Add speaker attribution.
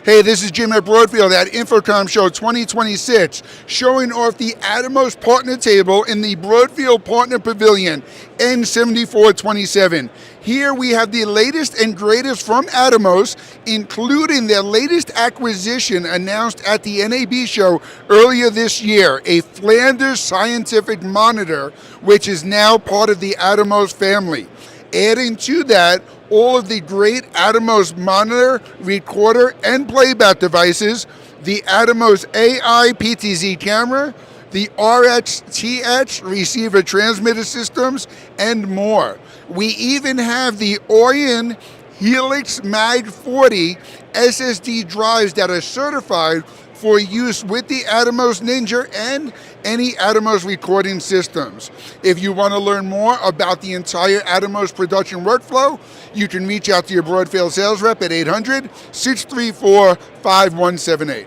Speaker 1: Hey, this is Jim at Broadfield at InfoComm Show 2026, showing off the Atomos partner table in the Broadfield Partner Pavilion N7427. Here we have the latest and greatest from Atomos, including their latest acquisition announced at the NAB show earlier this year, a Flanders scientific monitor, which is now part of the Atomos family. Adding to that, all of the great Atomos monitor, recorder, and playback devices, the Atomos AI PTZ camera, the RX-TX receiver transmitter systems, and more. We even have the Orion Helix Mag 40 SSD drives that are certified for use with the Atomos Ninja and any Atomos recording systems. If you want to learn more about the entire Atomos production workflow, you can reach out to your Broadfield sales rep at 800-634-5178.